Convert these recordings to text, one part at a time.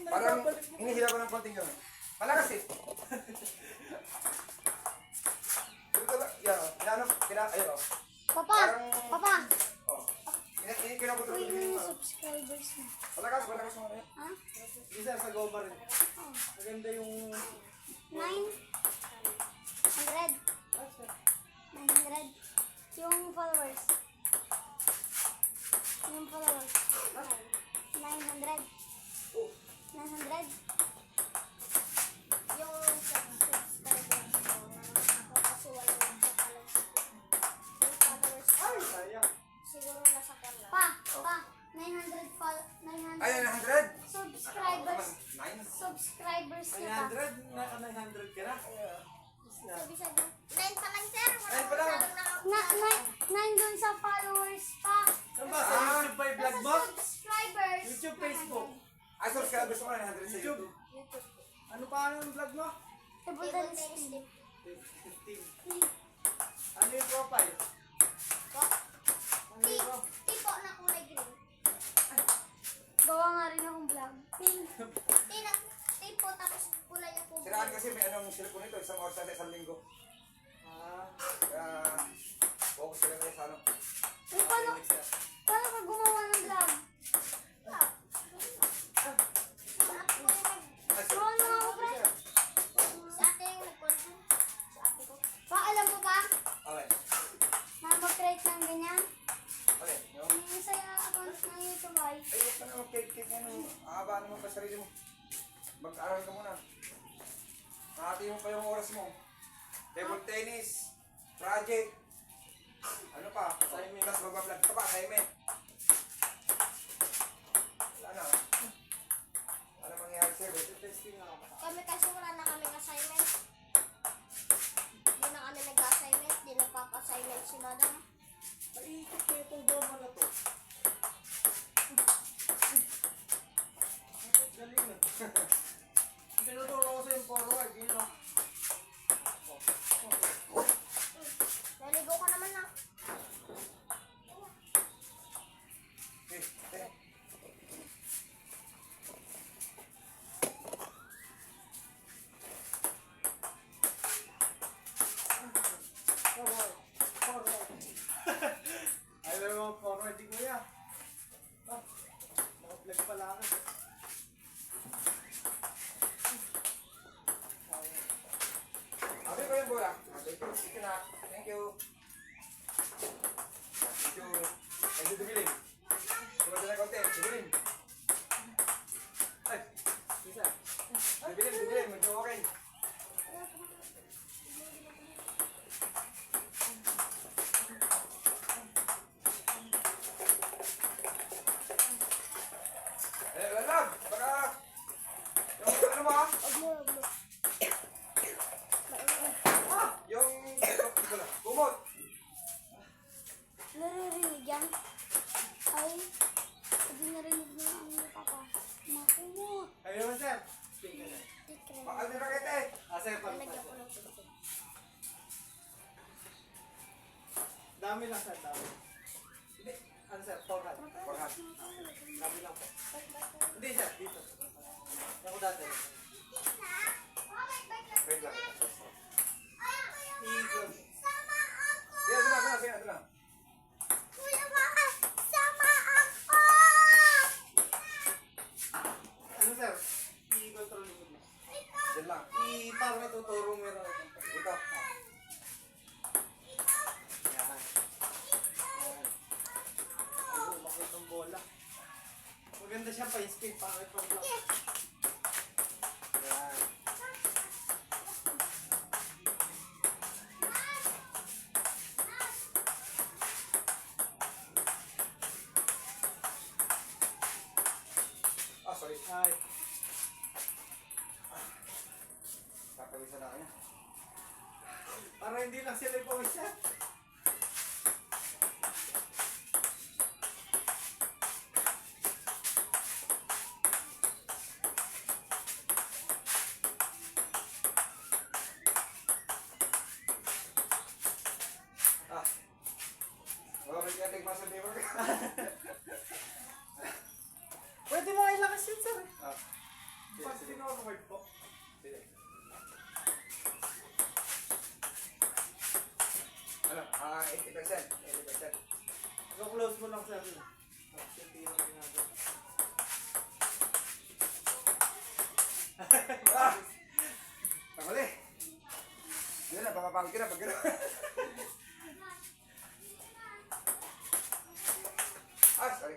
Parang hinihila ko ng konting gano'n. Malakas eh. Yan o. Ayun o. Papa! Papa! O. Kinakutro ko Uy, din yung yung subscribers mo. malakas mo na yan. Ha? Isa sa goma rin. Maganda yung... 900. 900. Yung followers. Yung followers. 900. 900. Yung subscribers ko. Ako kasi walang nagpapalong. Yung followers ko. Sayang. Siguro nasa kanya. Pa! 900 Ayun, 100. subscribers. 9. Subscribers niya pa. 900? Naka 900 ka na? Sabi sa 9 pa lang sir. Wala 9 pa lang. Nine dun sa followers pa. Saan ba? Sa YouTube ba yung vlog mo? Sa subscribers. YouTube, Facebook. Ay, subscribers mo na 100 sa YouTube. YouTube. Ano pa ang vlog mo? Table tennis team. 15. Ano yung profile? Ano yung profile? Tipo na kulay green. Gawa nga rin akong vlog. Tipo tapos kulay na po. Siraan kasi may anong cellphone nito. Isang oras sa isang linggo. Kaya, focus sila kayo sa ano. Paano ka gumawa ng vlog? Gawa mo ako, pre. Sa akin yung nag-consume. Sa ate ko. Pa, alam mo ba? Okay. Na mag-create ng ganyan? Okay. No? May isa yung account ng YouTube ay. Ay, huwag ka na mag-cake ano. Aabaan mo pa sarili mo. Mag-aral ka muna. Nakati mo pa yung oras mo. Table tennis. Project. Ano pa? Assignment. Tapos magbablog ka pa. Assignment. Wala na. Ano mangyayari sa'yo? Testing ako. Kami kasi wala na kaming assignment. Hindi na kami nag-assignment. Hindi nagpapa-assignment si madam. Ay, ikot ko itong goma na to. Galing na. Tinuturo ko sa yung forward. Yun o. Naligo ka naman na. Okay. Okay. Forward. Ay, meron mga forward di kuya. Naka-vlog pala ako. Abi ko yung bola. Thank you. Sige na. Thank you. Thank you. Thank you, Dumiling. Tumasa na konti. Dumiling. Ay. Isa. Dumiling. Medyo okay. Eh, lalag. Baka... Yung ano mo ah? Yung... Ito na. Kumot. Naririnig yan? Ay, hindi narinig na ang papa. Naku mo. Ay, naman sir. Speak ka na. Tikre. Bakal din rakete eh. Sir, Lalagyan ko ng tubig. dami lang sir, dami. Hindi. Ano sir? Forward. Forward. Dami lang po. Hindi sir, dito. Ako dati. Wait lang. Ikot. Sige, ito lang. Ito lang. Ano sir? I-control mo mo. Diyan lang. Parang ituturo mo rin. Dito. Yan. Yan. Oh, makit ang bola. Maganda siya pa speed, pangit pang block. Yan. Ah, sorry. Ay. Kakawisan na kanya. Para hindi lang sila yung pawisa. Ah. Oh, may kating masa di ba? Pwede Ah. Pag sinorward po. Sige. Ano? 80%. 80%. Close mo lang sir. Tapos yung tira mo ginagawa. Ah! Pamali. Yun na, papapangit ka na pag gano'n. Ah, sorry.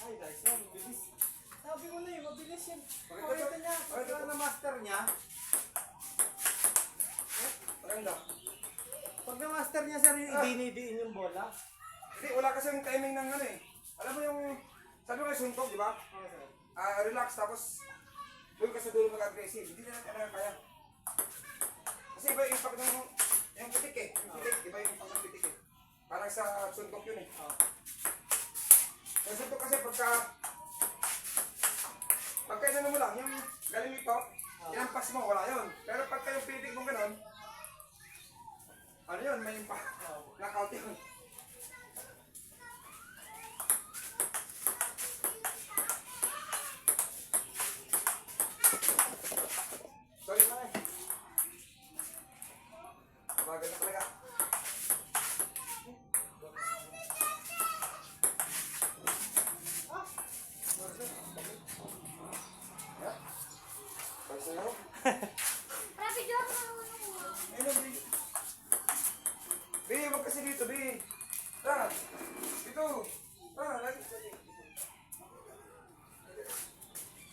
Ay guys, yan, bilis. Sabi ko na eh, mabilis yan. Pakita Pakita mo. niya, Pakita pagka mo. na-master niya, Maganda. pag na-master niya sir, idinidiin yung bola. Hindi, wala kasi yung timing ng ano eh. Alam mo yung, sabi ko yung suntok, di ba? Okay sir. Relax, tapos doon ka sa dulo mag-aggressive. Hindi na natin kaya. Kasi iba yung impact ng yung pitik eh. Yung pitik, iba yung impact ng pitik eh. Parang sa suntok yun eh. Oh. Yung suntok kasi pagka inano mo lang, yung galing nito, inampas mo, wala yun. Pero pagka yung pitik mo ganun, ano yun, may impact. Knockout yun. Sorry na eh. Bagal na talaga. Ha? Pag sa'yo? Rapi Diyos, ano mo? Ayun, Bi. Bi, wag kasi dito, Bi. Tara. Dito. Tara, lagi.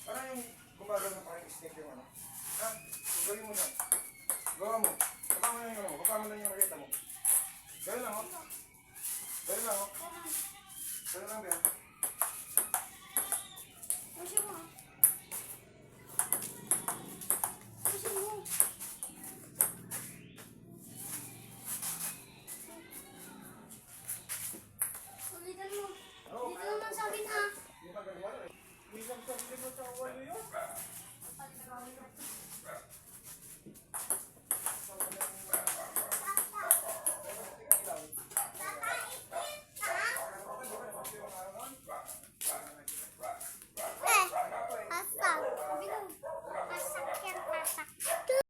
Parang yung gumagano na parang step yung ano. Ha? Gawin mo na. Gawa mo. Baka mo lang yung ano. Baka mo lang yung raketa mo. Gawin lang, oh. Gawin lang, oh. Gawin lang, Bi. Pusin mo. Pusin mo. Ulitan mo. Oo, Dito naman sa akin ha. Hindi pa gagawa, eh. Isang sarili mo sa walo yun.